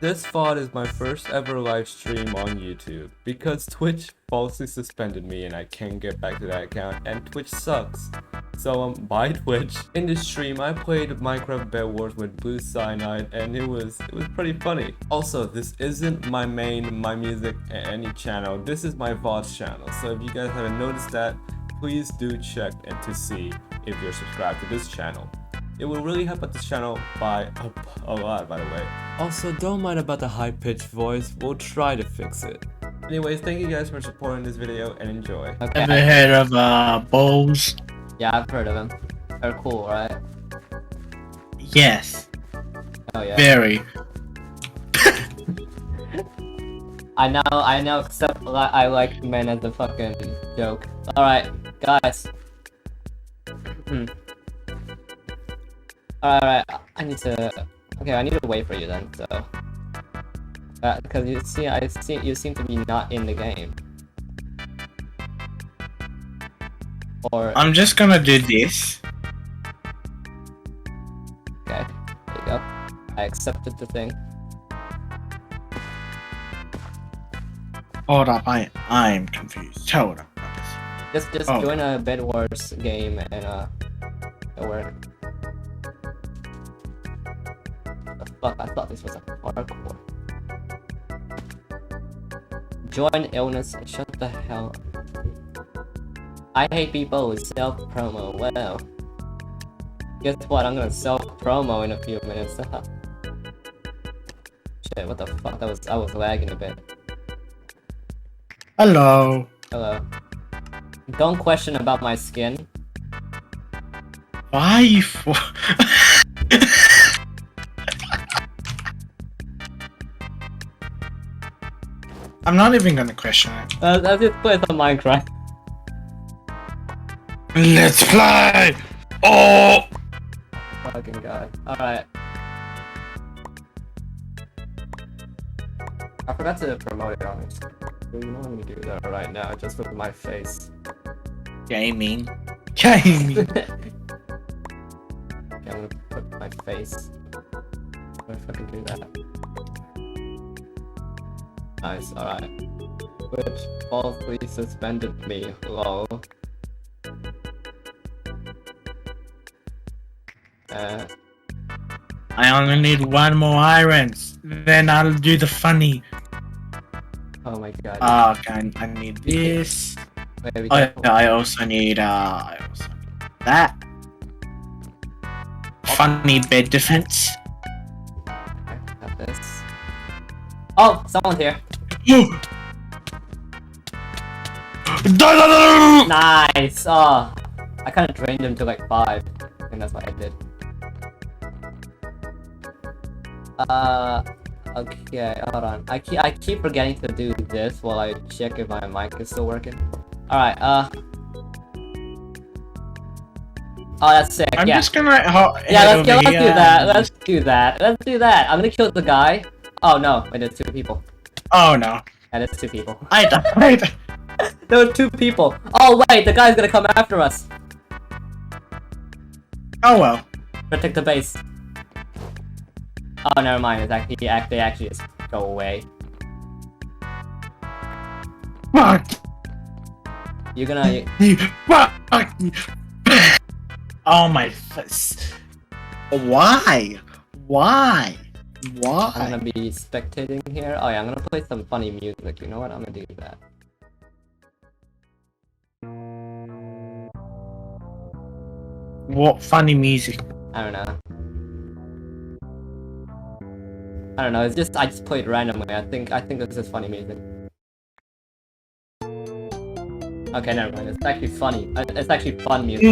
This VOD is my first ever live stream on YouTube because Twitch falsely suspended me and I can't get back to that account and Twitch sucks. So bye Twitch. In this stream I played Minecraft Bedwars with BlueCyanide and it was pretty funny. Also, this isn't my main My Music and Any channel. This is my VOD channel. So if you guys haven't noticed that, please do check and to see if you're subscribed to this channel. It will really help out this channel by a lot, by the way. Also, don't mind about the high-pitched voice, we'll try to fix it. Anyways, thank you guys for supporting this video and enjoy. Okay. Ever heard of bowls? Yeah, I've heard of them. They're cool, right? Yes. Oh yeah. Very. I know, except I like men as a fucking joke. Alright, guys. Alright, I need to wait for you then, so. Because you seem to be not in the game. Or I'm just gonna do this. okay, there you go. I accepted the thing. Hold up, I'm confused. Hold up. Just Oh. join a Bed Wars game and it'll work. The fuck, I thought this was a parkour. Join illness. Shut the hell up. I hate people with self-promo. Well, guess what? I'm gonna self-promo in a few minutes. Shit, what the fuck? I was lagging a bit. Hello. Hello. Don't question about my skin. Why you for? I'm not even gonna question it. Let's just play some Minecraft. Let's play! Oh! Fucking god. Alright. I forgot to promote it on it. You know I'm gonna do that right now, just with my face. Gaming. Gaming. Okay, I'm gonna put my face. How do I fucking do that? Nice, alright. Which falsely suspended me, lol. I only need one more irons. Then I'll do the funny. Oh my god. Okay, I need this. Wait, be Oh, careful. I also need that. Funny bed defense. Okay, have this. Oh, someone's here. Nice! Oh, I kind of drained him to like 5. I think that's what I did. Okay, hold on. I keep forgetting to do this while I check if my mic is still working. Alright, oh, that's sick, I'm yeah. just gonna Yeah, let's do that. Let's do that. I'm gonna kill the guy. Oh no, wait, there's 2 people. Oh no. Yeah, there's 2 people. I died. There were 2 people. Oh wait, the guy's gonna come after us. Oh well. Protect the base. Oh, never mind. It's actually, they actually just go away. Fuck You're gonna. you. Fuck you. Oh my face. Why? Why? I'm Why? gonna be spectating here. Oh yeah, I'm gonna play some funny music. You know what? I'm gonna do that. What funny music? I don't know. I don't know. It's just I just played randomly. I think this is funny music. Okay, never mind. It's actually funny. It's actually fun music.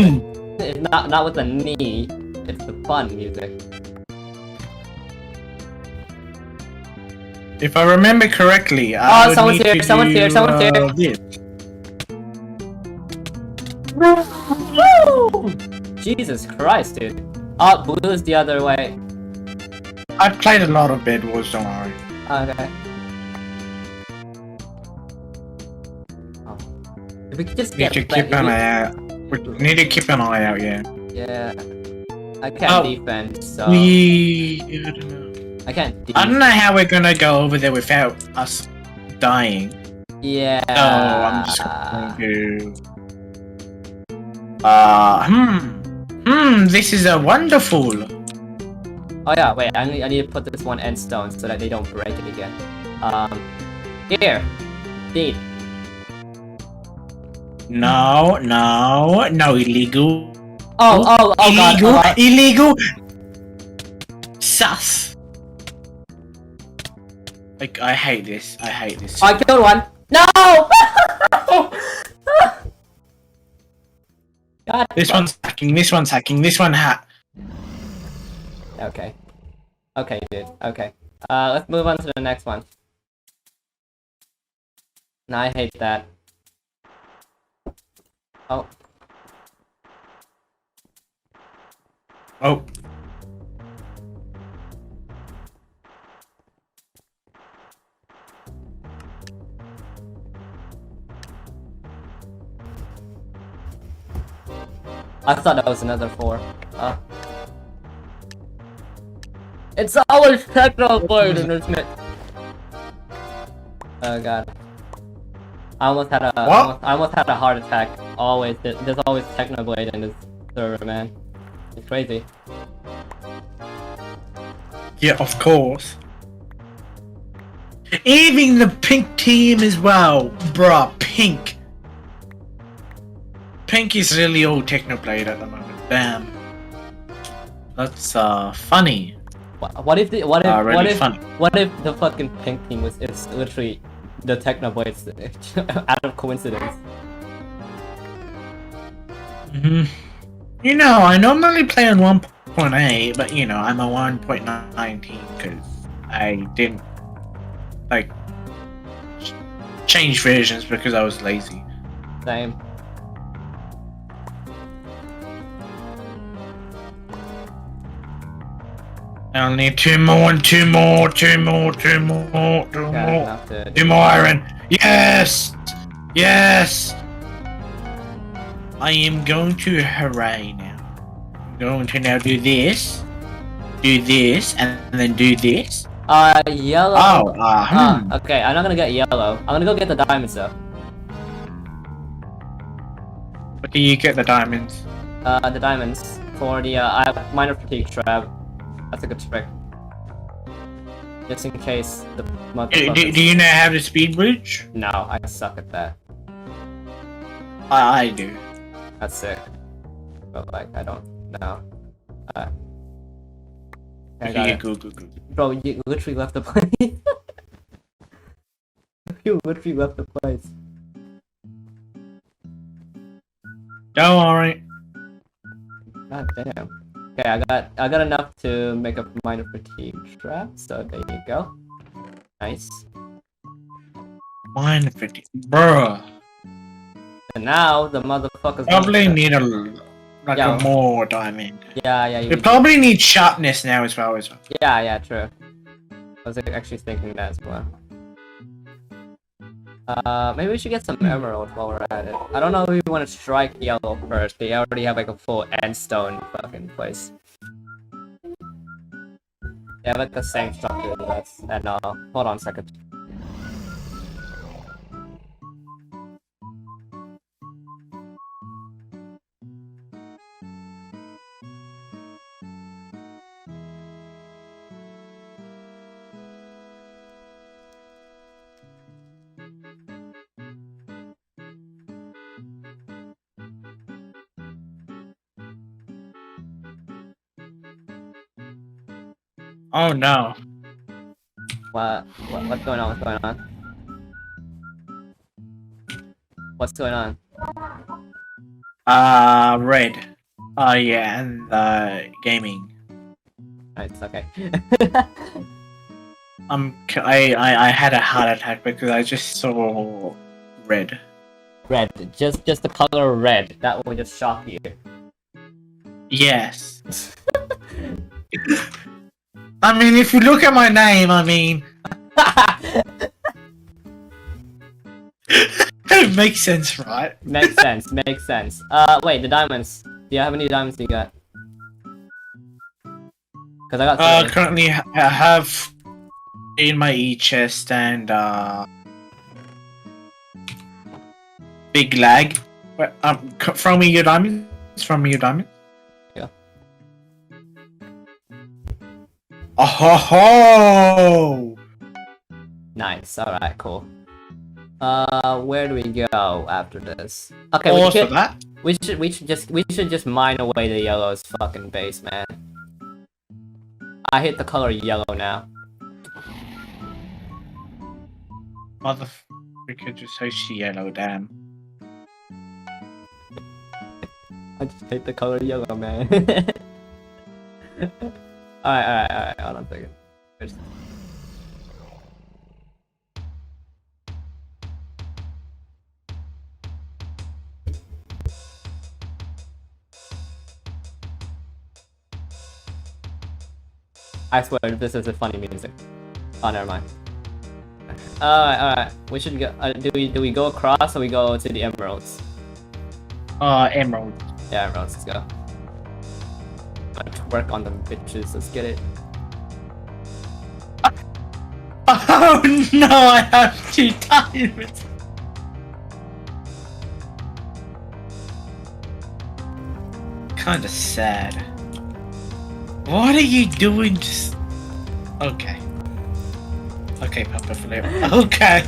It's not with the knee. It's the fun music. If I remember correctly, Oh, would someone's need here, to someone's here, do, someone's here. this. Jesus Christ, dude. Oh, blue is the other way. I've played a lot of Bed Wars, don't worry. Okay. Oh. If we could just Need get to keep an eye out. We need to keep an eye out, yeah. Yeah. I can't Oh. defend, so. We... I don't know. I can't. I don't know how we're gonna go over there without us dying. Yeah. So I'm just going to. This is a wonderful. Oh yeah, wait. I need to put this one end stone so that they don't break it again. Here. Deed. No, illegal. Oh Illegal, god. illegal. Sus. Like, I hate this. I killed one. No! God. This one's hacking. This one hack. Okay. Okay, dude. Okay. Let's move on to the next one. No, I hate that. Oh. Oh. I thought that was another 4. It's always technoblade in this mix. Oh god. I almost had a heart attack. Always, there's always technoblade in this server, man. It's crazy. Yeah, of course. Even the pink team as well, bruh. Pink. Pink is really all technoblade at the moment. Damn. That's funny. What if the fucking pink team it's literally the technoblades out of coincidence? You know, I normally play on 1.8, but you know, I'm a 1.19 because I didn't like change versions because I was lazy. Same. I'll need 2 more and 2 more. 2 more iron. Yes! Yes! I am going to hooray now. I'm going to now do this, and then do this. Yellow. Oh, okay, I'm not gonna get yellow. I'm gonna go get the diamonds though. What do you get the diamonds? The diamonds for the I have minor fatigue trap. That's a good trick. Just in case the motherfuckers... Do you know how to speed bridge? No, I suck at that. I do. That's sick. But like, I don't know. Okay, go. Bro, you literally left the place. You literally left the place. Don't worry. God damn. Okay, I got enough to make a minor fatigue trap, so there you go. Nice. Minor fatigue, bruh. And now the motherfuckers Probably need a more diamond. Yeah. We probably need sharpness now as well. Yeah, true. I was actually thinking that as well. Maybe we should get some emerald while we're at it. I don't know if we want to strike yellow first. They already have like a full end stone fucking place. They have like the same structure as us. And hold on a second. Oh no. What's going on? What's going on? Red. Yeah, and gaming. It's okay. I had a heart attack because I just saw red. Red, just the color red. That will just shock you. Yes. I mean, if you look at my name, I mean... It makes sense, right? Makes sense. Wait, the diamonds. Do you have any diamonds you got? Cause I got 3. Currently I have in my chest and big lag. Wait, throw me your diamonds. Throw me your diamonds. Yeah. Oh ho ho! Nice. All right. Cool. Where do we go after this? Okay, Also that. we should just mine away the yellow's fucking base, man. I hate the color yellow now. Motherfucker, just so yellow, damn. I just hate the color yellow, man. Alright, hold on a second. There's... I swear, this is a funny music. Oh, never mind. Alright. We should go. Do we go across or we go to the emeralds? Emerald. Yeah, emeralds. Let's go. Let's work on them bitches. Let's get it. Oh no! I have 2 diamonds. Kinda sad. What are you doing? Just okay. Okay, Puppetflip. Okay.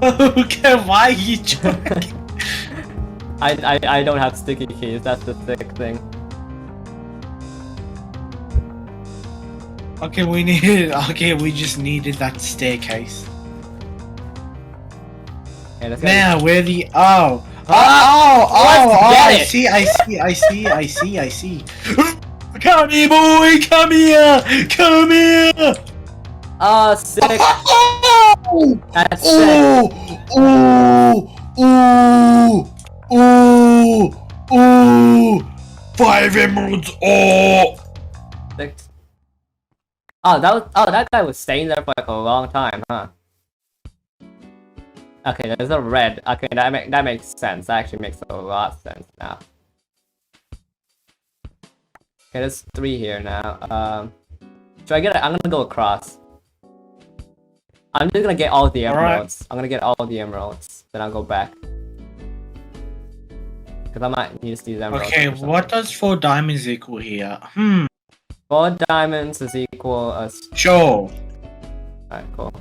Okay, why are you joking? I don't have sticky keys. That's the thick thing. Okay, we just needed that staircase. Okay, let's go. Now where the I see. Come here, boy! Come here! Oh, sick! That's Oh! sick! Oh! 5 emeralds! Oh! Sick. Oh, that guy was staying there for like a long time, huh? Okay, there's a red. Okay, that makes sense. That actually makes a lot of sense now. Okay, there's 3 here now. Should I get it? I'm gonna go across. I'm just gonna get all the emeralds. Right. I'm gonna get all the emeralds, then I'll go back. Cause I might use these emeralds. Okay, what does 4 diamonds equal here? 4 diamonds is equal as... Sure. Alright, cool.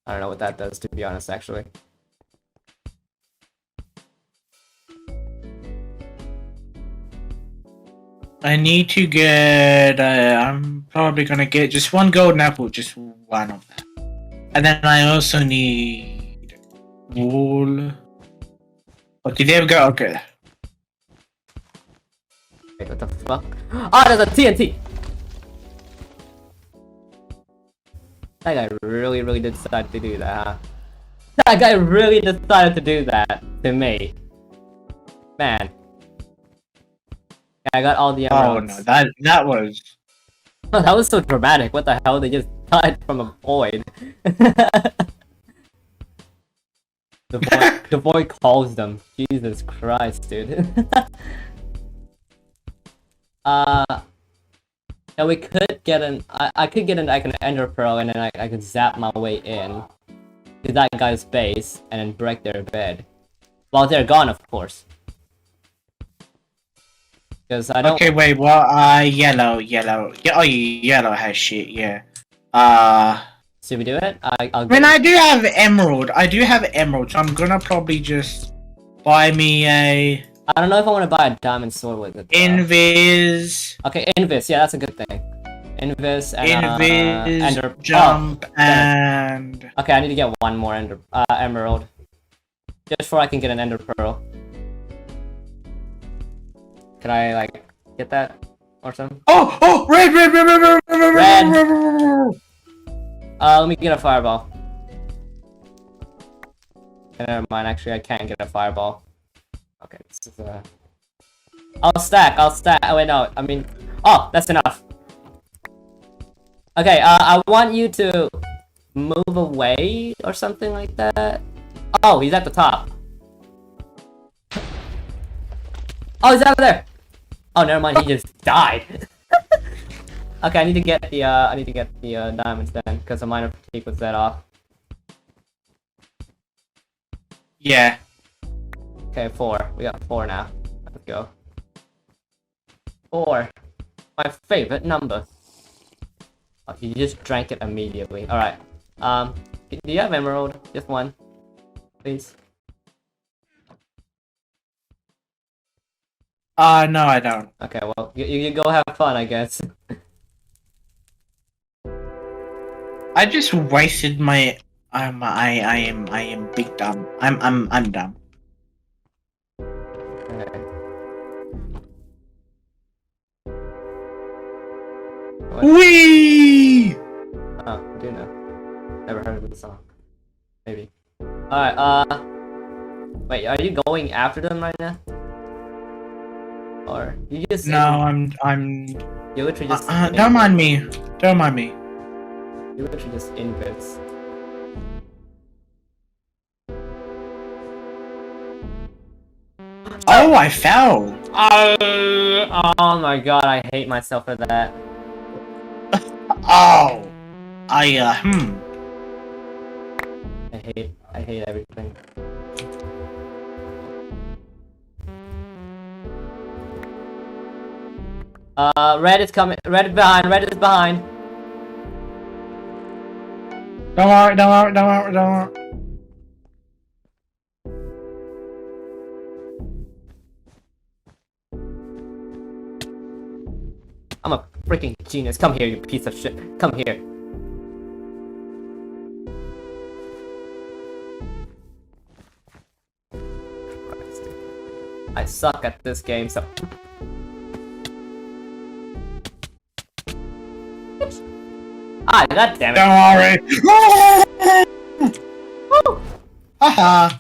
I don't know what that does, to be honest, actually. I need to get, I'm probably gonna get just 1 golden apple, just 1 of them. And then I also need wool. Okay, there we go, okay. Wait, what the fuck? Oh, there's a TNT! That guy really did decide to do that, huh? That guy really decided to do that to me. Man. I got all the emeralds. Oh no, that was... Oh, that was so dramatic. What the hell? They just died from a void. The void calls them. Jesus Christ, dude. Yeah, we could get an... I could get like an ender pearl and then I could zap my way in to that guy's base and then break their bed. While they're gone, of course. Because I don't... Okay, wait, what? Yellow. Yeah, oh, yellow has shit, yeah. Should we do it? I'll I mean, I do have emerald, so I'm gonna probably just buy me a... I don't know if I want to buy a diamond sword with it. Invis. Okay, Invis, yeah, that's a good thing. Invis and ender... jump, and... Okay, I need to get 1 more emerald. Just before I can get an ender pearl. Can I, like, get that? Or something? Oh! Red! Let me get a fireball. Okay, never mind, actually, I can't get a fireball. Okay, this is a... I'll stack. Oh, wait, no, I mean... Oh, that's enough. Okay, I want you to move away or something like that. Oh, he's at the top. Oh, he's over there! Oh, never mind, he just died. Okay, I need to get the diamonds then, because the minor fatigue was set off. Yeah. Okay, 4. We got 4 now. Let's go. 4. My favorite number. Oh, you just drank it immediately. Alright. Do you have emerald? Just one. Please. No, I don't. Okay, well, you go have fun, I guess. I just wasted my. I am big dumb. I'm dumb. Okay. Wee! Oh, I do know. Never heard of the song. Maybe. Alright, wait, are you going after them right now? Or you just No, I'm. you literally just Don't mind me. Don't mind me. you literally just invits. Oh, I fell. Oh my god, I hate myself for that. Oh. I hate everything. Red is coming. Red is behind. Red is behind. Don't worry, don't worry, don't worry, don't worry. I'm a freaking genius. Come here, you piece of shit. Come here. Christ. I suck at this game, so. Ah, god damn it. Don't worry. Haha.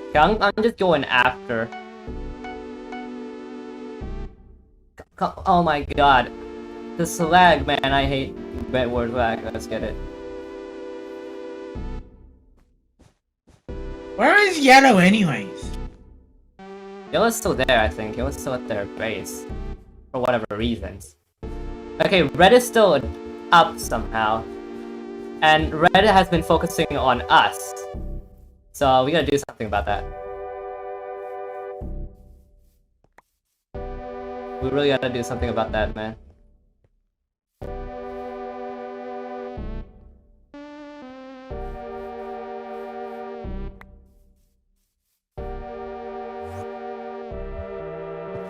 Okay, I'm just going after. Oh my god. This lag, man, I hate Bedwars lag. Let's get it. Where is yellow anyways? Yellow's still there, I think. Yellow's still at their base. For whatever reasons. Okay, red is still up somehow. And red has been focusing on us. So we gotta do something about that. We really gotta do something about that, man.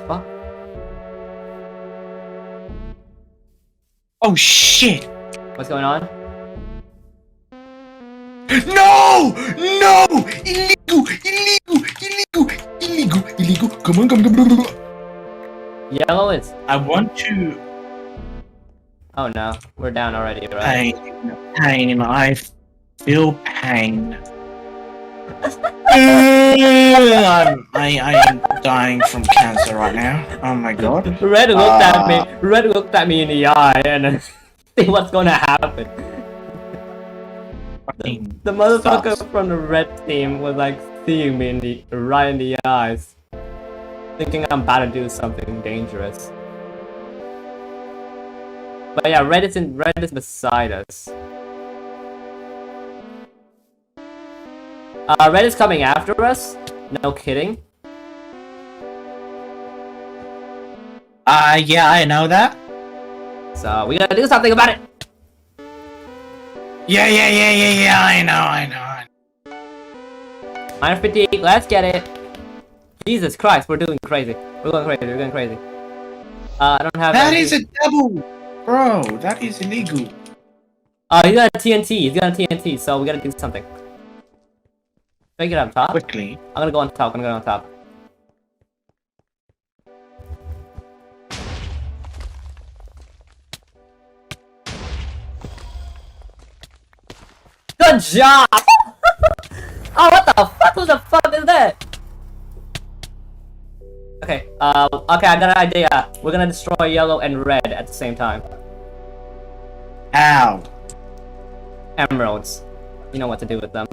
Fuck. Oh shit! What's going on? No! No! Illegal! Illegal! Illegal! Illegal! Illegal! Come on, come on. Yellow is. I want to. Oh no, we're down already, right? Pain. I feel pain. I am dying from cancer right now. Oh my god. Red looked at me. Red looked at me in the eye and then see what's gonna happen. The motherfucker from the red team was like seeing me right in the eyes, thinking I'm about to do something dangerous. But yeah, red is beside us. Red is coming after us. No kidding. Yeah, I know that. So we gotta do something about it. Yeah, I know. Minor fatigue, let's get it. Jesus Christ, we're doing crazy. We're going crazy. I don't have. That is a double, bro. That is illegal. He's got a TNT. So we gotta do something. Should I get on top? Quickly. I'm gonna go on top. Good job! Oh, what the fuck? Who the fuck is that? Okay, okay, I got an idea. We're gonna destroy yellow and red at the same time. Ow. Emeralds. You know what to do with them.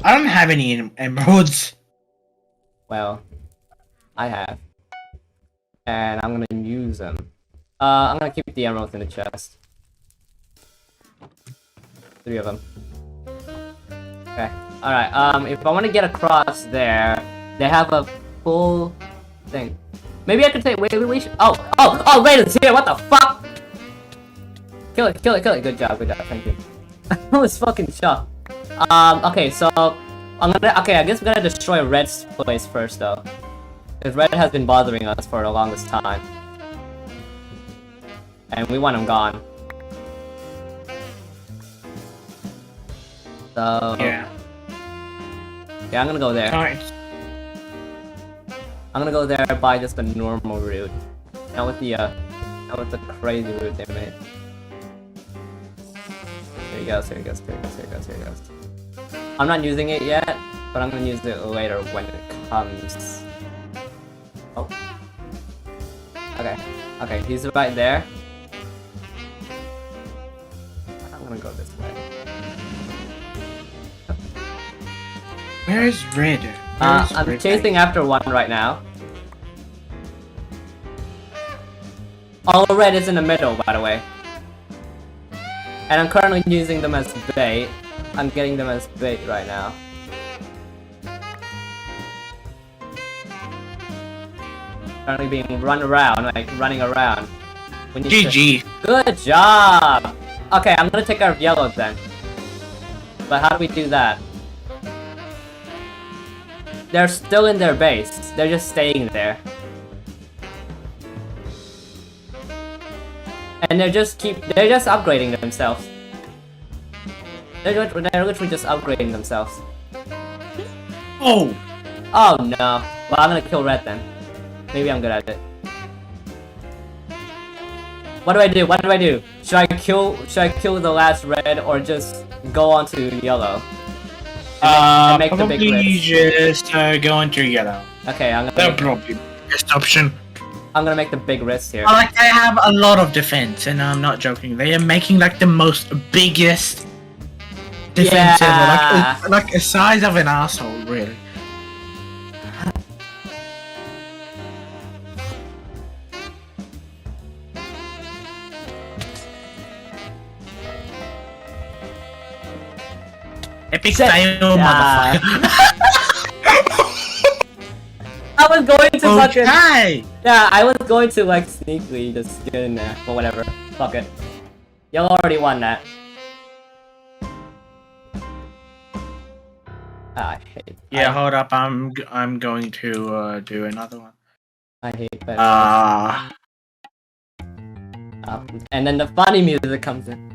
I don't have any emeralds. Well, I have. And I'm gonna use them. I'm gonna keep the emeralds in the chest. 3 of them. Okay. Alright, if I want to get across there, they have a full thing. Maybe I could take. Wait. Oh, Raiden's here. What the fuck? Kill it. Good job. Thank you. I was fucking shocked. Okay, so I guess we're gonna destroy Red's place first, though, because Red has been bothering us for the longest time, and we want him gone. So Yeah. Yeah, I'm gonna go there. Nice. I'm gonna go there by just the normal route, not with the crazy route they made. Here he goes. I'm not using it yet, but I'm gonna use it later when it comes. Oh. Okay, he's right there. I'm gonna go this way. Where's Red? I'm chasing after one right now. All Red is in the middle, by the way. And I'm currently using them as bait. I'm getting them as bait right now. Currently being running around. GG. Good job! Okay, I'm gonna take care of yellows then. But how do we do that? They're still in their base. They're just staying there. And they're just upgrading themselves. They're literally just upgrading themselves. Oh! Oh no. Well, I'm gonna kill Red then. Maybe I'm good at it. What do I do? Should I kill the last Red or just go on to yellow? And make the big probably risk? just go into yellow. Okay, That'll probably be the best option. I'm gonna make the big risk here. Like, they have a lot of defense, and I'm not joking. They are making like the biggest defense Yeah. ever. Like the size of an asshole, really. Epic fail, motherfucker. I was going to fucking. Okay. Yeah, I was going to like sneakily just get in there, but whatever. Fuck it. Yellow already won that. I hate. Yeah, hold up. I'm going to do another one. I hate that. And then the funny music comes in.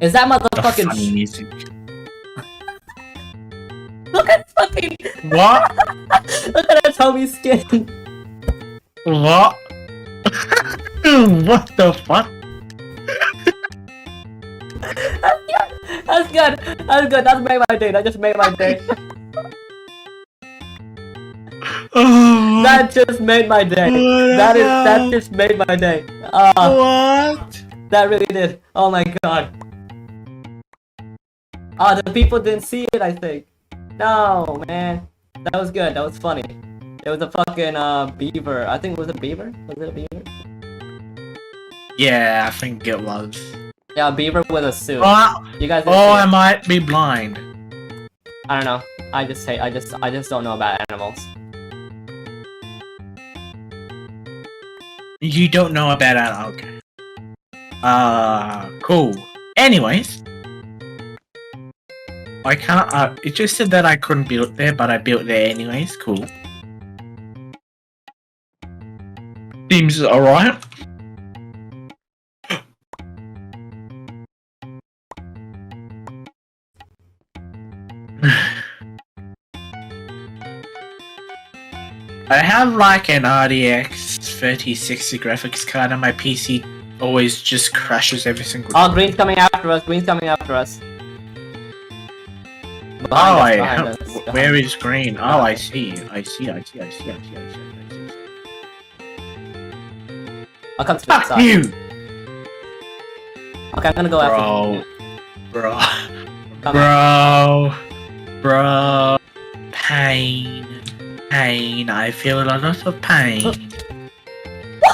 Is that motherfucking Funny music. Look at fucking What? Look at that Toby skin. What? What the fuck? That's good. That made my day. That just made my day. Oh, That just made my day. That just made my day. what? That really did. Oh my god. Oh, the people didn't see it, I think. No, man. That was good. That was funny. It was a fucking beaver. I think it was a beaver. Was it a beaver? Yeah, I think it was. Yeah, a beaver with a suit. Oh, You guys didn't I see it. might be blind. I don't know. I just don't know about animals. You don't know about that? Okay. Cool. Anyways. I can't, it just said that I couldn't build there, but I built there anyways. Cool. Seems alright. I have like an RTX 3060 graphics card, and my PC always just crashes every single time. Oh, green's coming after us. Green's coming after us. Behind us. Where is green? Oh, I see. I see. I'll come to the Fuck side. you! Okay, I'm gonna go after you. Bro. Come Bro. Bro, pain. Pain. I feel a lot of pain.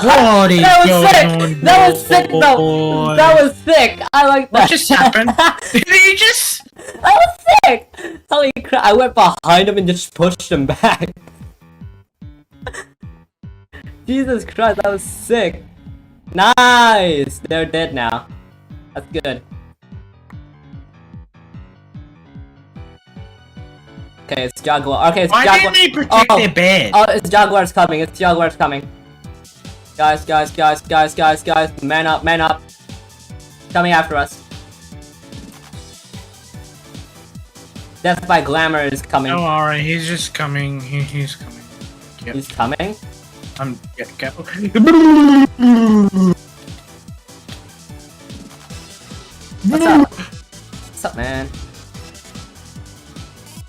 What is That was going sick! on? That was sick though! That was sick! I like that! What just happened? Did you just... That was sick! Holy crap, I went behind him and just pushed him back. Jesus Christ, that was sick! Nice! They're dead now. That's good. Okay, it's Jaguar. Okay, it's Why Jaguar. didn't they protect their bed? Oh, it's Jaguar's coming. It's Jaguar's coming. Guys, man up, man up. Coming after us. Death by Glamour is coming. Oh, alright, he's just coming. He's coming. Yep. He's coming? Yeah, careful. What's up? What's up, man?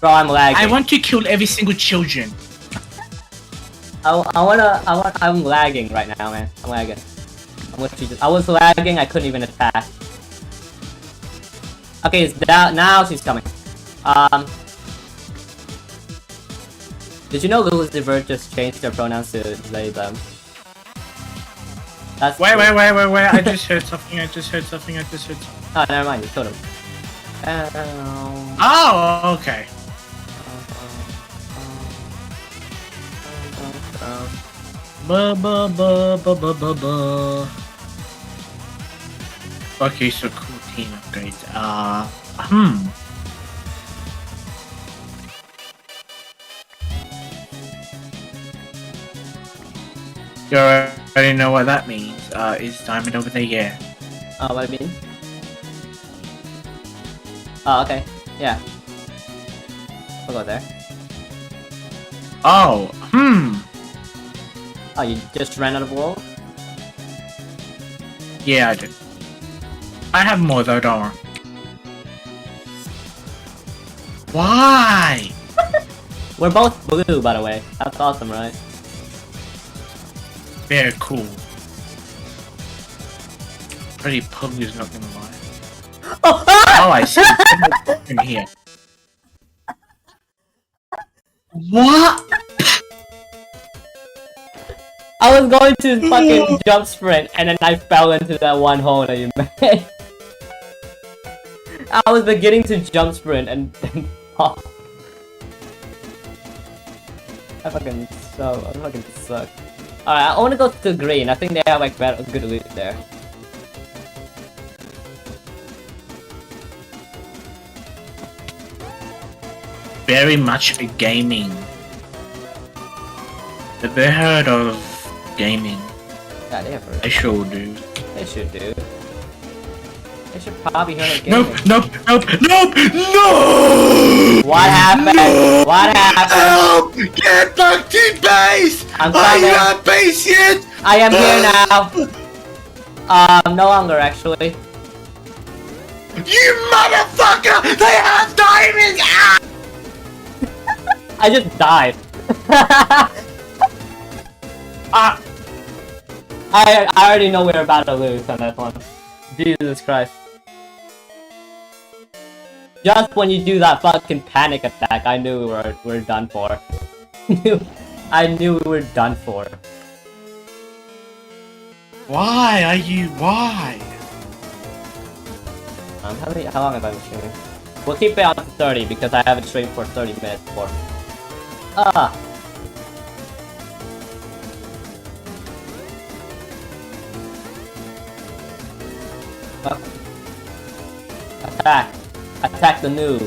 Bro, I'm lagging. I want to kill every single children. I'm lagging right now, man. I'm lagging. I was lagging, I couldn't even attack. Okay, it's down. Now she's coming. Did you know Lucifer just changed their pronouns to they, them? That's Wait, cool. I just heard something. Oh, never mind, you killed him. Oh, okay. Okay, so cool team upgrades. You already know what that means. Is Diamond over there? Yeah. Oh, what do you mean? Oh, okay. Yeah. We'll go there. Oh, Oh, you just ran out of wool? Yeah, I did. I have more though, don't worry. Why? We're both blue, by the way. That's awesome, right? Very cool. Pretty Pugly's not gonna lie. Oh, I see. In here. What? I was going to fucking jump sprint, and then I fell into that one hole that you made. I was beginning to jump sprint, and then pop. I fucking suck. Alright, I wanna go to green. I think they have like better, good loot there. Very much a gaming. Have they heard of gaming? Yeah, they have heard. I sure do. They should do. They should probably hear of Nope, gaming. nope, nope, nope, no! What happened? No! What happened? Help! Get back to base! I'm Are you coming. at base yet? I am here now. No longer actually. You motherfucker! They have diamonds! Ah! I just died. I already know we're about to lose on that one. Jesus Christ. Just when you do that fucking panic attack, I knew we're done for. I knew we were done for. Why are you? Why? How long have I been streaming? We'll keep it on to 30 because I haven't streamed for 30 minutes before. Attack! Attack the noob!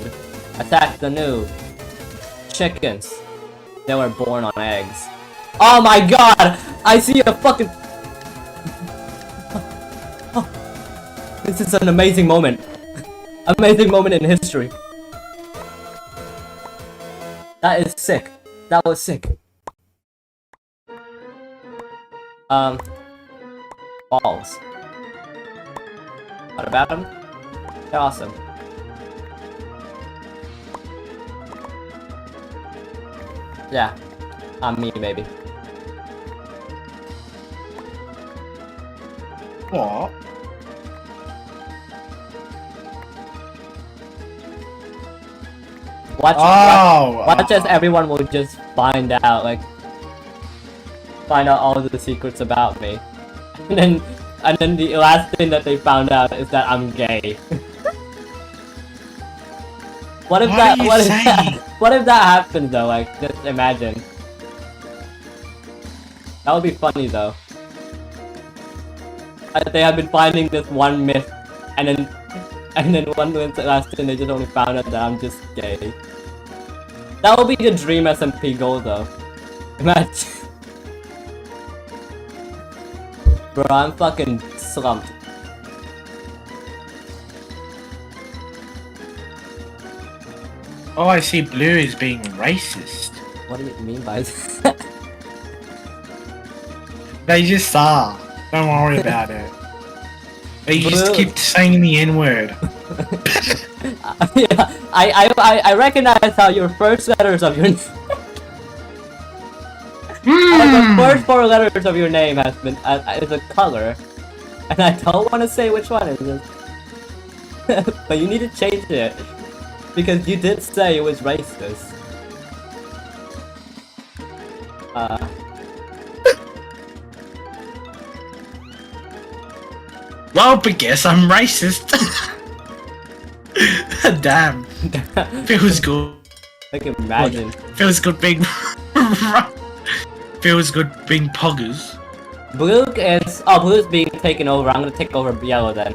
Attack the noob! Chickens! They were born on eggs. Oh my god! I see a fucking... This is an amazing moment. Amazing moment in history. That is sick. That was sick. Balls. What about them? They're awesome. Yeah. I'm me, baby. What? Watch as everyone will just find out, like, find out all the secrets about me, and then the last thing that they found out is that I'm gay. What if that happens though? Like, just imagine. That would be funny though. They have been finding this one myth, and then one last thing they just only found out that I'm just gay. That would be the dream SMP goal though. Imagine. Bro, I'm fucking slumped. Oh, I see Blue is being racist. What do you mean by that? They just are. Don't worry about it. They just keep saying the N-word. Yeah, I recognize how your first letters of your name. The first 4 letters of your name has been is a color, and I don't want to say which one it is. But you need to change it because you did say it was racist. Well, but guess I'm racist. Damn. Feels good. I can imagine. Feels good being. Feels good being poggers. Blue's being taken over. I'm gonna take over yellow then.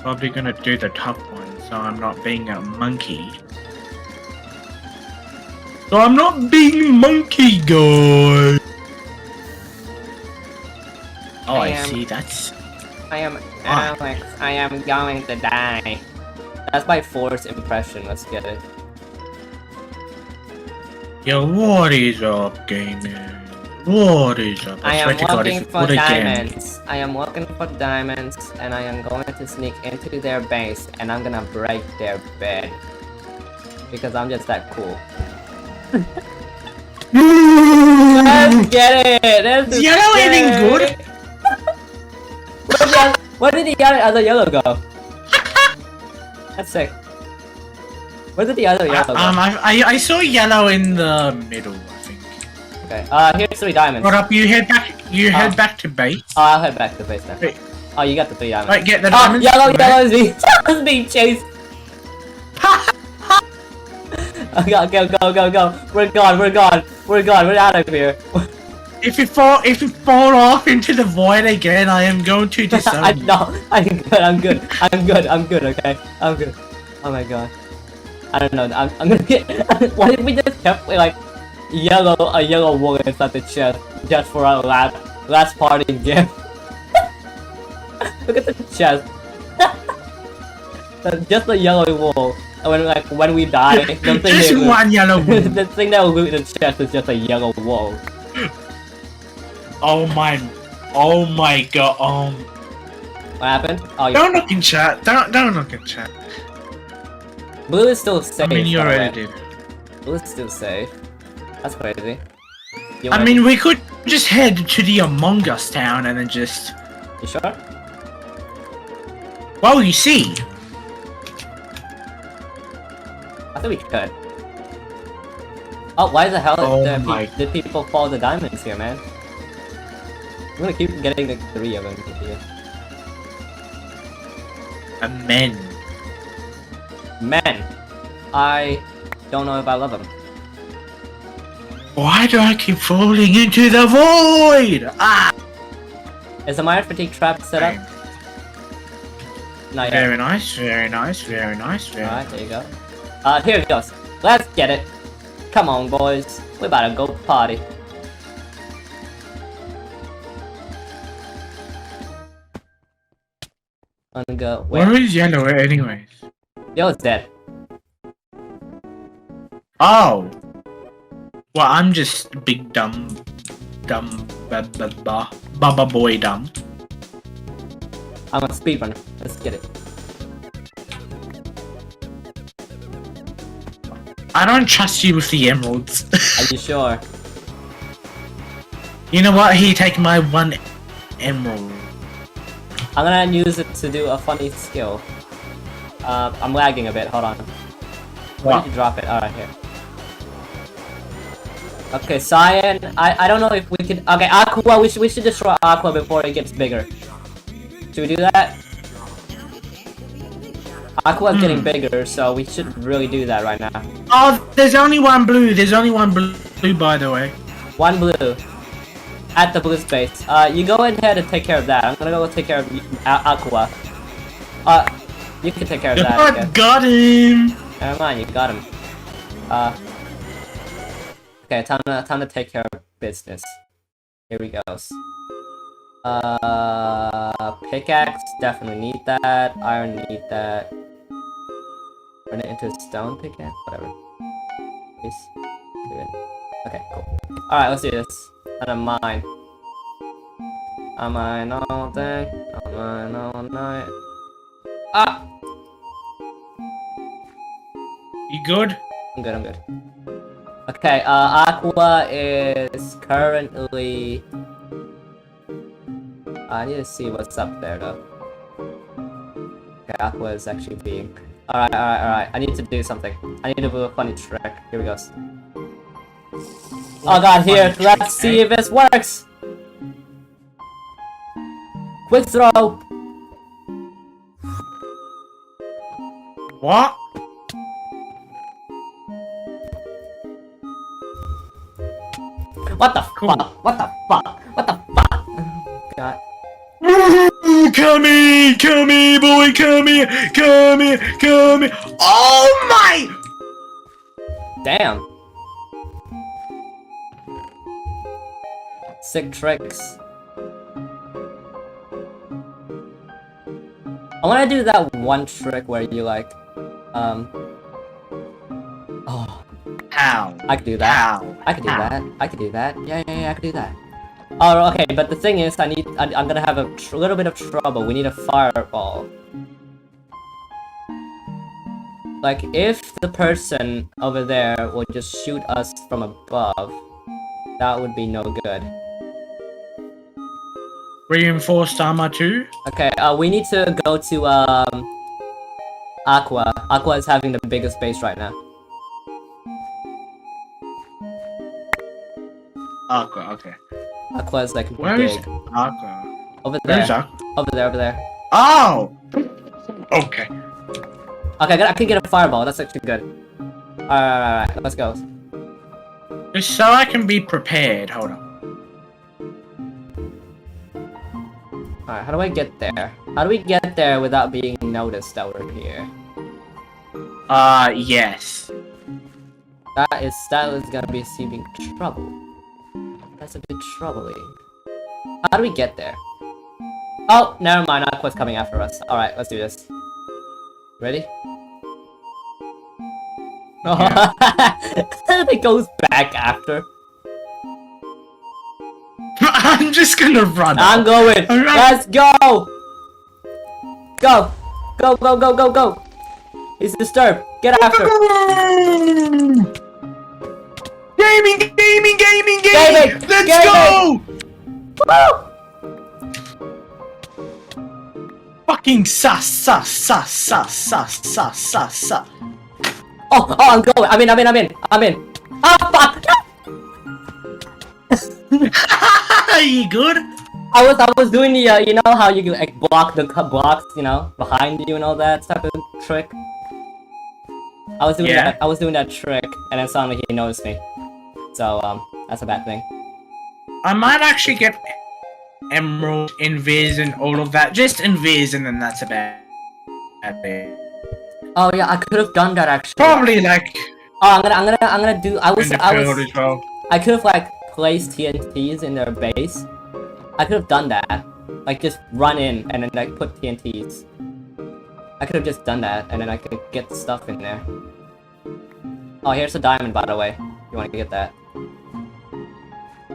Probably gonna do the tough one, so I'm not being a monkey. So I'm not being monkey guy. Oh, I see. I am Alex. I am going to die. That's my 4th impression. Let's get it. Yo, what is up, gaming? What is up? I am looking for diamonds. I am looking for diamonds, and I am going to sneak into their base, and I'm gonna break their bed. Because I'm just that cool. Let's get it! Let's Yellow ain't good! Where did the other yellow go? That's sick. Where did the other yellow go? I saw yellow in the middle, I think. Okay, here's 3 diamonds. What up, you head back to base? Oh, I'll head back to base then. Wait. Oh, you got the 3 diamonds. Right, get the diamonds. Yellow is being chased. Go. We're gone, we're out of here. If you fall off into the void again, I am going to disown you. No, I'm good, okay? I'm good. Oh my god. I don't know, I'm gonna get. What if we just kept like a yellow wool inside the chest just for our last party gift? Look at the chest. Just a yellow wool. And when we die, just one yellow wool. The thing that will loot the chest is just a yellow wool. Oh my god. What happened? Oh, don't look in chat. Don't look in chat. Blue is still safe. I mean, you already did. Blue is still safe. That's crazy. I mean, we could just head to the Among Us town and then just. You sure? Well, you see. I think we could. Oh, why the hell did people follow the diamonds here, man? I'm gonna keep getting like 3 of them here. Men. Men. I don't know if I love them. Why do I keep falling into the void? Ah! Is the Mire fatigue trap set up? Not yet. Very nice. Alright, there you go. Here it goes. Let's get it. Come on, boys. We about to go party. I'm gonna go. Where is yellow anyways? Yellow's dead. Oh. Well, I'm just big dumb baba boy dumb. I'm a speedrunner. Let's get it. I don't trust you with the emeralds. Are you sure? You know what? Here, take my 1 emerald. I'm gonna use it to do a funny skill. I'm lagging a bit. Hold on. Where did you drop it? Alright, here. Okay, Cyan. I don't know if we could. Okay, Aqua. We should destroy Aqua before it gets bigger. Should we do that? Aqua's getting bigger, so we should really do that right now. Oh, there's only one blue. There's only one blue, by the way. One blue. At the blue space. You go ahead and take care of that. I'm gonna go take care of Aqua. You can take care of that. I got him. Never mind, you got him. Okay, time to take care of business. Here we go. Pickaxe, definitely need that. Iron, need that. Turn it into a stone pickaxe, whatever. Please, do it. Okay, cool. Alright, let's do this. And a mine. I mine all day, I mine all night. Ah! You good? I'm good. Okay, Aqua is currently... I need to see what's up there, though. Okay, Aqua is actually being... Alright. I need to do something. I need to do a funny trick. Here we go. Oh god, here! Let's see if this works! Quick throw! What? What the fuck? What the fuck? What the fuck? God. Come here, boy, come here. Oh my! Damn. Sick tricks. I wanna do that one trick where you like, oh. How? I could do that. How? I could do that. I could do that. Yeah, I could do that. Oh, okay, but the thing is, I'm gonna have a little bit of trouble. We need a fireball. Like, if the person over there will just shoot us from above, that would be no good. Reinforced armor too? Okay, we need to go to, Aqua. Aqua is having the biggest base right now. Aqua, okay. Aqua is like Where big. is Aqua? Over Where there. is Aqua? Over there. Oh! Okay. Okay, I can get a fireball. That's actually good. Alright, let's go. Just so I can be prepared. Hold on. Alright, how do I get there? How do we get there without being noticed that we're here? Yes. That is gonna be seeming trouble. That's a bit troubling. How do we get there? Oh, never mind. Aqua's coming after us. Alright, let's do this. Ready? Yeah. It goes back after. I'm just gonna run. I'm going. Alright. Let's go. Go. He's disturbed. Get after. Gaming! Let's Gaming! go! Woo! Fucking sus. Oh, I'm going. I'm in. Oh, fuck. Are you good? I was doing the, you know how you like block the blocks, you know, behind you and all that type of trick. I was doing that trick, and then suddenly he noticed me. So, that's a bad thing. I might actually get emerald, invis, and all of that. Just invis, and then that's a bad thing. Oh yeah, I could have done that actually. Probably like. Oh, I'm gonna do. I As well. could have like placed TNTs in their base. I could have done that. Like just run in and then like put TNTs. I could have just done that, and then I could get the stuff in there. Oh, here's a diamond, by the way. You want to get that?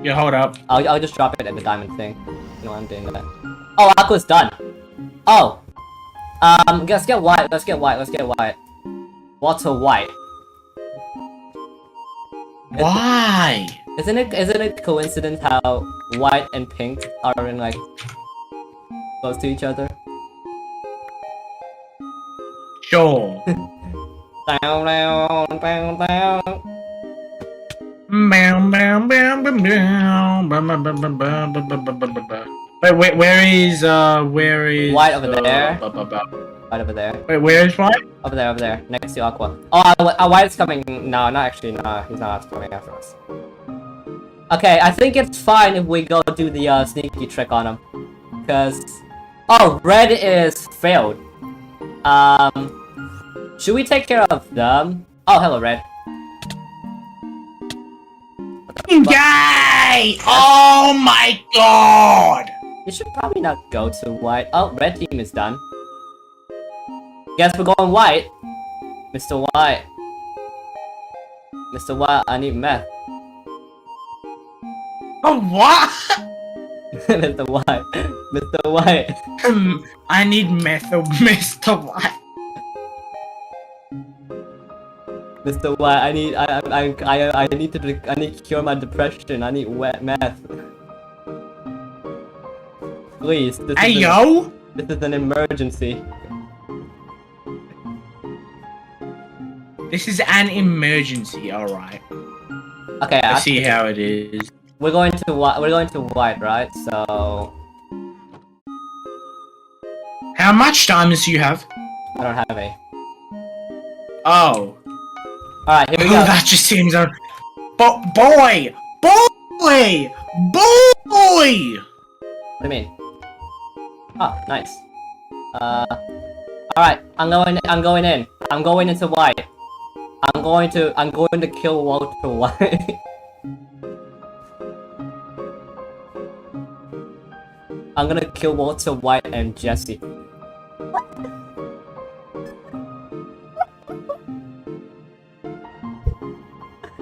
Yeah, hold up. I'll just drop it at the diamond thing. You know I'm doing that. Oh, Aqua's done. Oh. Let's get white. Let's get white. What's a white? Why? Isn't it coincidence how white and pink are in like close to each other? Sure. Down, down, down, down. Wait, where is White over there. Right over there. Wait, where is White? Over there, next to Aqua. Oh, White is coming. No, not actually. No, he's not coming after us. Okay, I think it's fine if we go do the sneaky trick on him, cause Red is failed. Should we take care of them? Oh, hello, Red. Yay! Oh my god! You should probably not go to White. Oh, Red team is done. Guess we're going White. Mr. White. Mr. White, I need meth. Oh, what? Mr. White. Mr. White. I need methyl, Mr. White. Mr. White, I need to cure my depression. I need wet meth. Please, this is an emergency. This is an emergency, alright. Okay, I see how it is. We're going to White, right? So How much diamonds do you have? I don't have any. Oh. Alright, here we Oh, go. that just seems on. Boy! Boy! What do you mean? Oh, nice. Alright, I'm going in. I'm going into White. I'm going to kill Walter White. I'm gonna kill Walter White and Jesse.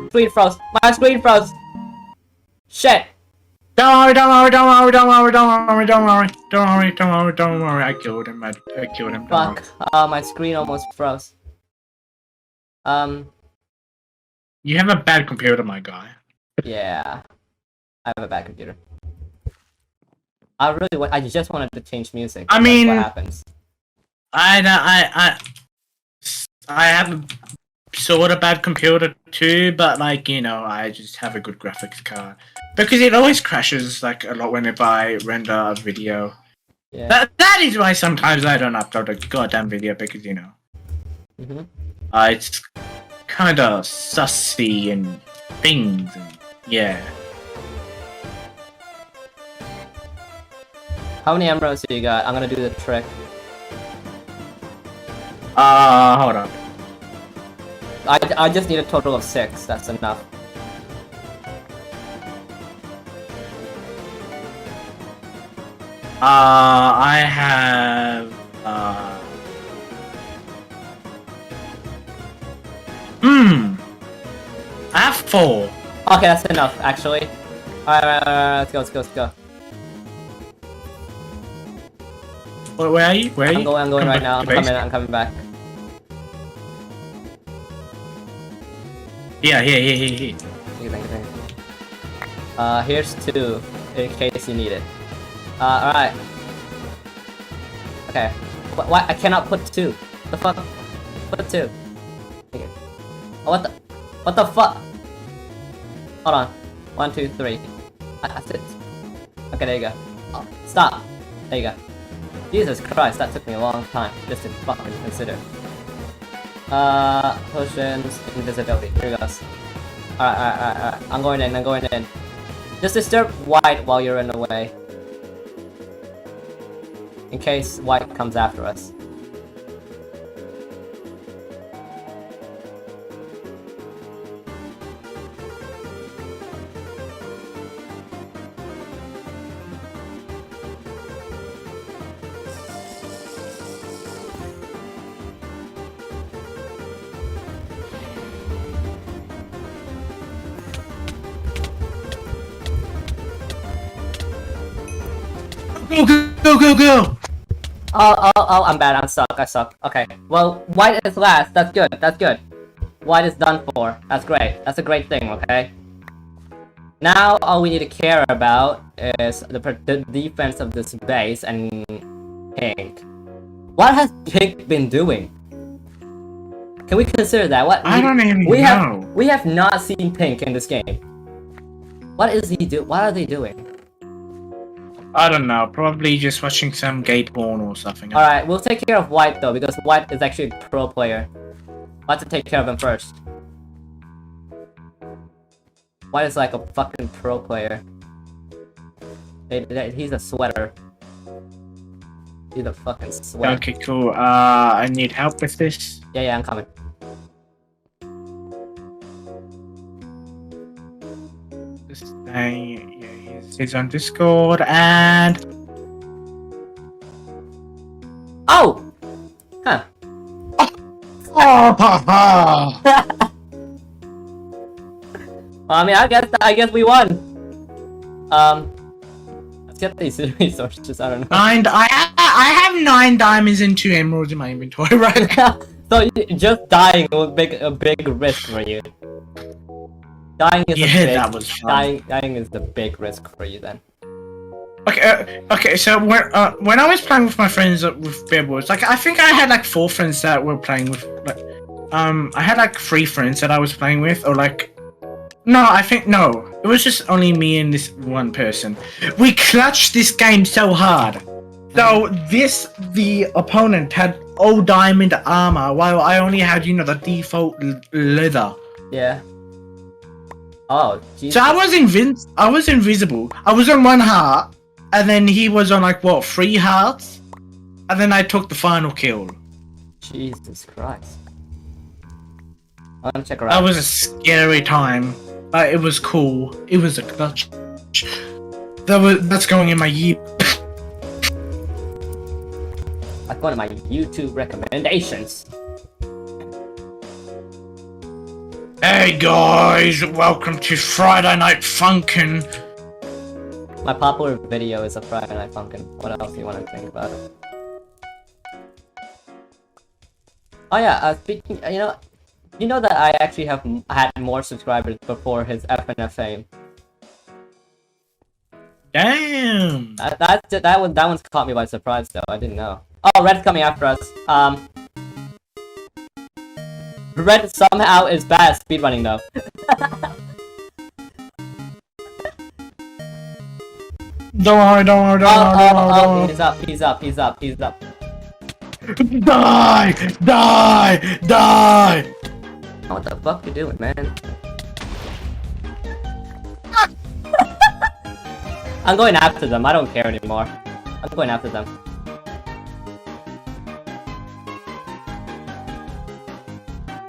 Screen froze. My screen froze. Shit. Don't worry. I killed him. I killed him. Fuck. My screen almost froze. You have a bad computer, my guy. Yeah. I have a bad computer. I just wanted to change music. I mean, what happens? I have a sort of bad computer too, but like, you know, I just have a good graphics card. Because it always crashes like a lot whenever I render a video. Yeah. That is why sometimes I don't upload a goddamn video, because, you know, it's kind of sussy and things, and yeah. How many emeralds do you got? I'm gonna do the trick. Hold on. I just need a total of 6. That's enough. I have, I have 4. Okay, that's enough, actually. Alright, let's go. Where are you? I'm going right now. I'm coming back. Yeah. Thank you. Here's 2, in case you need it. Alright. Okay. What? I cannot put 2. What the fuck? Put 2. Okay. Oh, what the fuck? Hold on. 1, 2, 3. That's it. Okay, there you go. Oh, stop. There you go. Jesus Christ, that took me a long time just to fucking consider. Potions, invisibility. Here it goes. Alright. I'm going in. Just disturb White while you're in the way. In case White comes after us. Go! Oh, I'm bad. I suck. Okay. Well, White is last. That's good. White is done for. That's great. That's a great thing, okay? Now, all we need to care about is the defense of this base and Pink. What has Pink been doing? Can we consider that? What? I don't even know. We have not seen Pink in this game. What is he do? What are they doing? I don't know. Probably just watching some gay porn or something. All right, we'll take care of White though because White is actually a pro player. We'll have to take care of him first. White is like a fucking pro player. He's a sweater. He's a fucking sweater. Okay, cool. I need help with this. Yeah, I'm coming. This thing, yeah, he's on Discord and. Oh! Huh. Oh, papa! Well, I mean, I guess we won. Let's get these resources. I don't know. I have 9 diamonds and 2 emeralds in my inventory right now. So just dying will make a big risk for you. Dying is that was fun. Dying is the big risk for you then. Okay. So when I was playing with my friends with Bedwars, like I think I had like 4 friends that were playing with. Like, I had like 3 friends that I was playing with, or like. No, it was just only me and this one person. We clutched this game so hard. So the opponent had all diamond armor, while I only had, the default leather. Yeah. Oh, Jesus. So I was invisible. I was on 1 heart, and then he was on like what 3 hearts, and then I took the final kill. Jesus Christ. I wanna check around. That was a scary time. But it was cool. It was a clutch. That's going in my That's one of my YouTube recommendations. Hey guys, welcome to Friday Night Funkin'. My popular video is a Friday Night Funkin'. What else do you want to think about it? Oh yeah, speaking, you know that I actually had more subscribers before his FNF fame. Damn. That one's caught me by surprise though. I didn't know. Oh, Red's coming after us. Red somehow is bad at speedrunning though. Don't worry. He's up. Die! What the fuck you doing, man? I'm going after them. I don't care anymore. I'm going after them.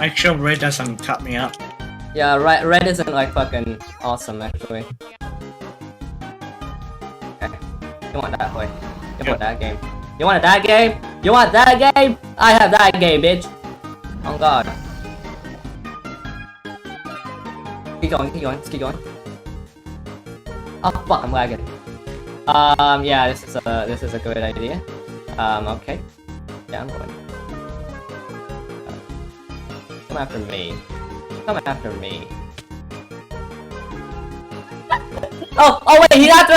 Make sure Red doesn't cut me up. Yeah, Red isn't like fucking awesome actually. Okay. You want that way. You want that game. You want that game? You want that game? I have that game, bitch. Oh god. Keep going. Oh fuck, I'm lagging. Yeah, this is a good idea. Okay. Yeah, I'm going. Come after me. Oh wait, he's after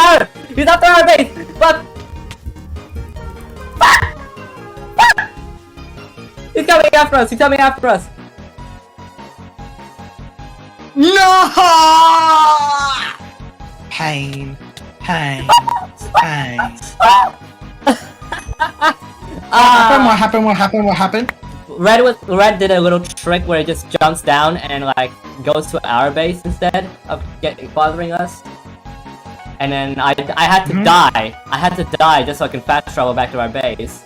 our base! Fuck! He's coming after us! No! Pain. What happened? Red did a little trick where it just jumps down and like goes to our base instead of bothering us. And then I had to die. I had to die just so I can fast travel back to our base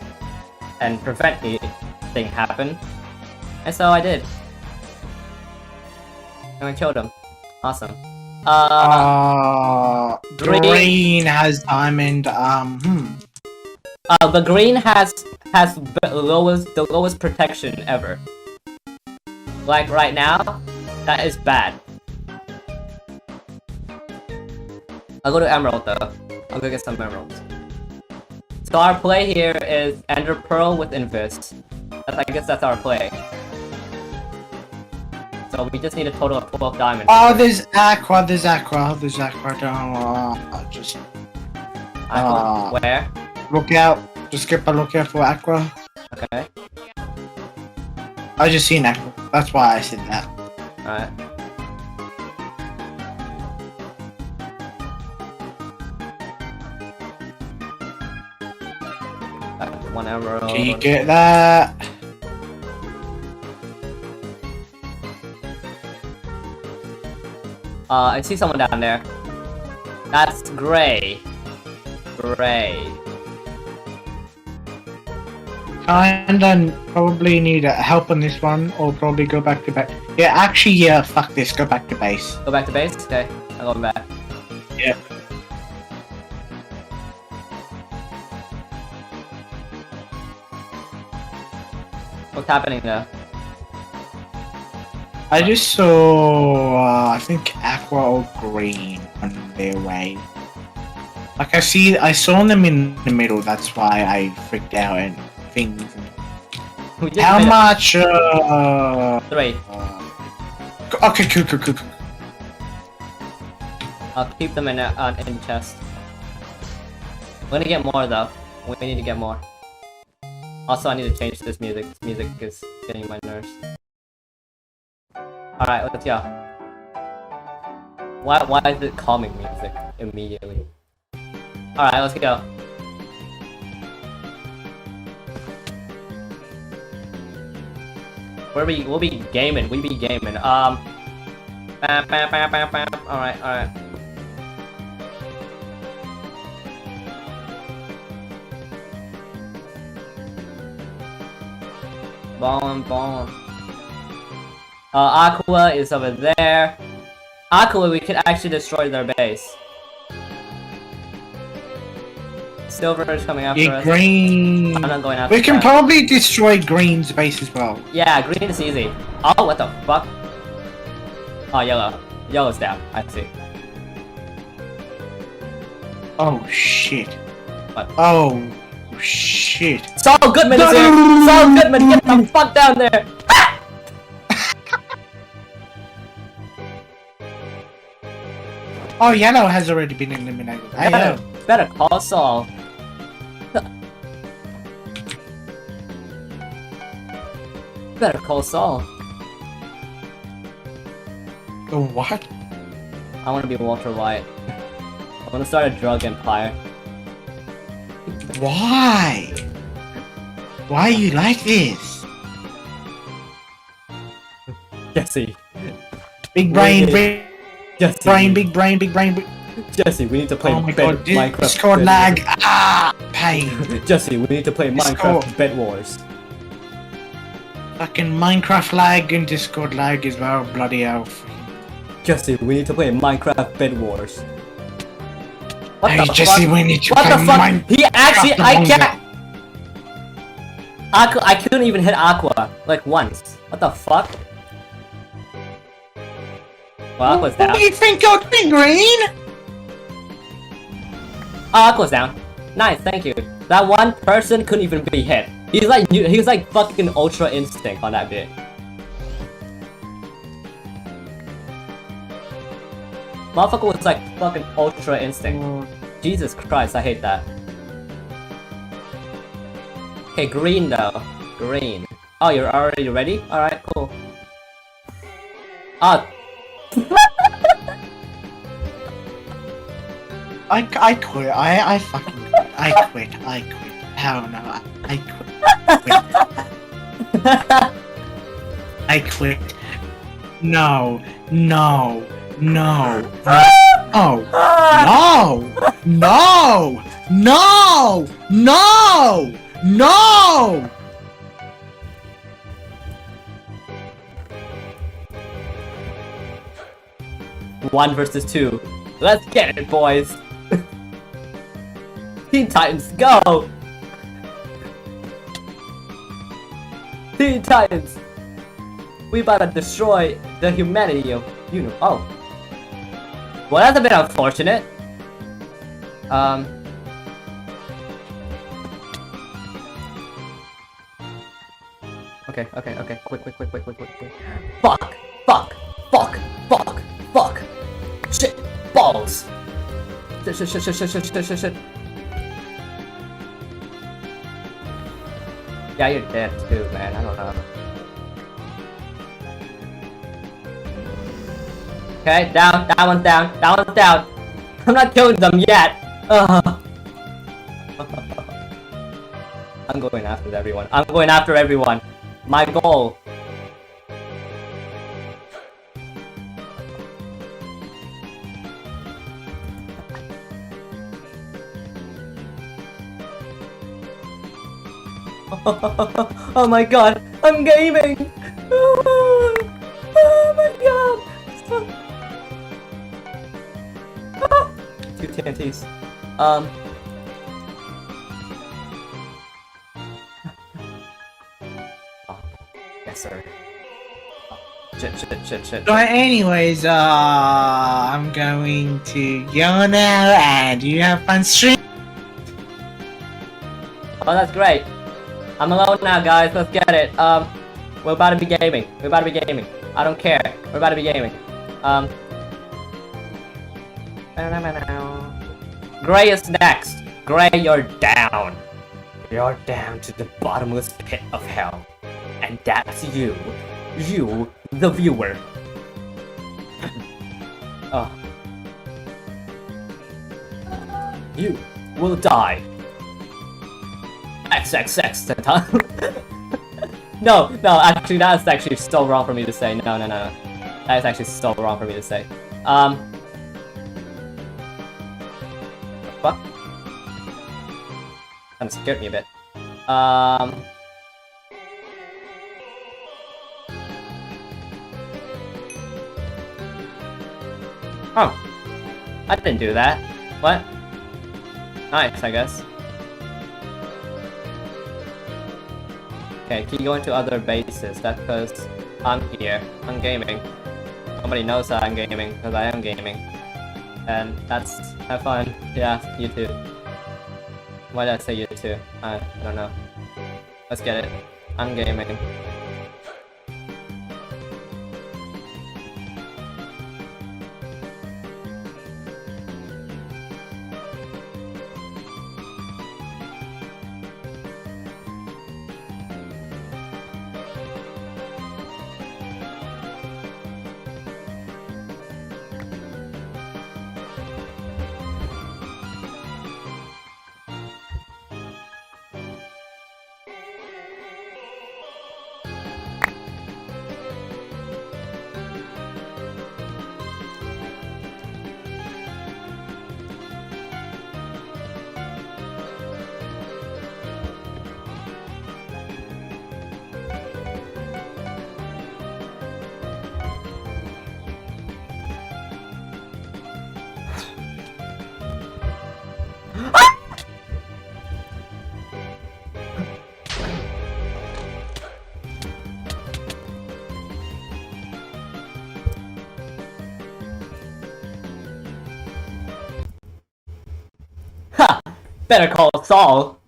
and prevent the thing happen. And so I did. And I killed him. Awesome. Green has diamond. The green has the lowest protection ever. Like right now, that is bad. I'll go to Emerald though. I'll go get some emeralds. So our play here is Ender Pearl with Invis. I guess that's our play. So we just need a total of 12 diamonds. Oh, there's Aqua. Just. Where? Look out. Just keep a lookout for Aqua. Okay. I just seen Aqua. That's why I said that. Alright. One emerald. Can you get that? I see someone down there. That's Gray. Gray. Kinda probably need help on this one, or probably go back to base. Yeah, actually, yeah, fuck this, go back to base. Go back to base? Okay, I'm going back. Yeah. What's happening there? I just saw, I think Aqua or Green on their way. Like I saw them in the middle, that's why I freaked out and things. We just How made it. much, 3. okay, cool. I'll keep them in the chest. We're gonna get more though. We need to get more. Also, I need to change this music. This music is getting my nerves. Alright, let's go. Why is it calming music immediately? Alright, let's go. We'll be gaming. We be gaming. Alright. Ballin'. Aqua is over there. Aqua, we could actually destroy their base. Silver is coming after us. Green. I'm not going after We can that. probably destroy Green's base as well. Yeah, green is easy. Oh, what the fuck? Oh, yellow. Yellow's down. I see. Oh shit. What? Oh shit. Saul Goodman is here! Saul Goodman, get the fuck down there! Oh, Yellow has already been eliminated. I know. Better call Saul. Better call Saul. Oh, what? I want to be Walter White. I want to start a drug empire. Why? Why are you like this? Jesse. Big brain, Jesse. big brain. Jesse, we need to play Oh my god, Minecraft Discord Bed lag. Ah, pain. Wars. Jesse, we need to play Discord. Minecraft Bed Wars. Fucking Minecraft lag and Discord lag as well, bloody hell. Jesse, we need to play Minecraft Bed Wars. What Hey the Jesse, fuck? we need to What play the fuck? He actually, I Minecraft can't. Aqua, I couldn't even hit Aqua like once. What the fuck? Well, Aqua's down. What do you think you're doing, Green? Oh, Aqua's down. Nice, thank you. That one person couldn't even be hit. He's like fucking Ultra Instinct on that bit. Motherfucker was like fucking Ultra Instinct. Jesus Christ, I hate that. Okay, green though. Green. Oh, you're already ready? Alright, cool. Ah. I quit. I fucking quit. I quit. Hell no. I quit. I quit. No. No. One versus two. Let's get it, boys. Teen Titans, go! Teen Titans! We about to destroy the humanity of Oh. Well, that's a bit unfortunate. Okay. Quick. Fuck. Shit. Balls. Shit. Yeah, you're dead too, man. I don't know. Okay, down. That one's down. That one's down. I'm not killing them yet. Ugh. I'm going after everyone. I'm going after everyone. My goal. Oh my god, I'm gaming! Oh my god! Ah, 2 TNTs. Oh, yes sir. Oh, shit. So anyways, I'm going to go now and you have fun stream. Oh, that's great. I'm alone now, guys. Let's get it. We're about to be gaming. I don't care. We're about to be gaming. Gray is next. Gray, you're down. You're down to the bottomless pit of hell. And that's you. You, the viewer. Oh. You will die. XXX. No, actually that's actually so wrong for me to say. No. That is actually so wrong for me to say. Fuck? Kinda scared me a bit. Oh. I didn't do that. What? Nice, I guess. Okay, keep going to other bases. That's because I'm here. I'm gaming. Nobody knows that I'm gaming, because I am gaming. And that's... have fun. Yeah, you too. Why did I say you too? I don't know. Let's get it. I'm gaming. Ha! Better call Saul.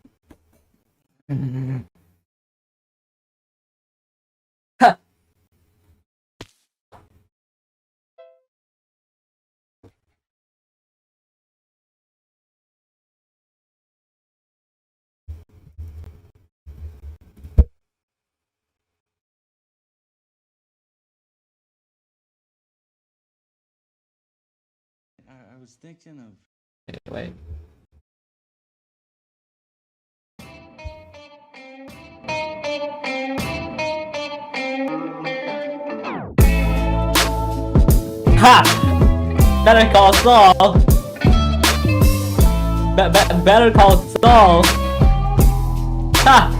Ha! I was thinking of... Wait. Ha! Better call Saul. Better call Saul. Ha!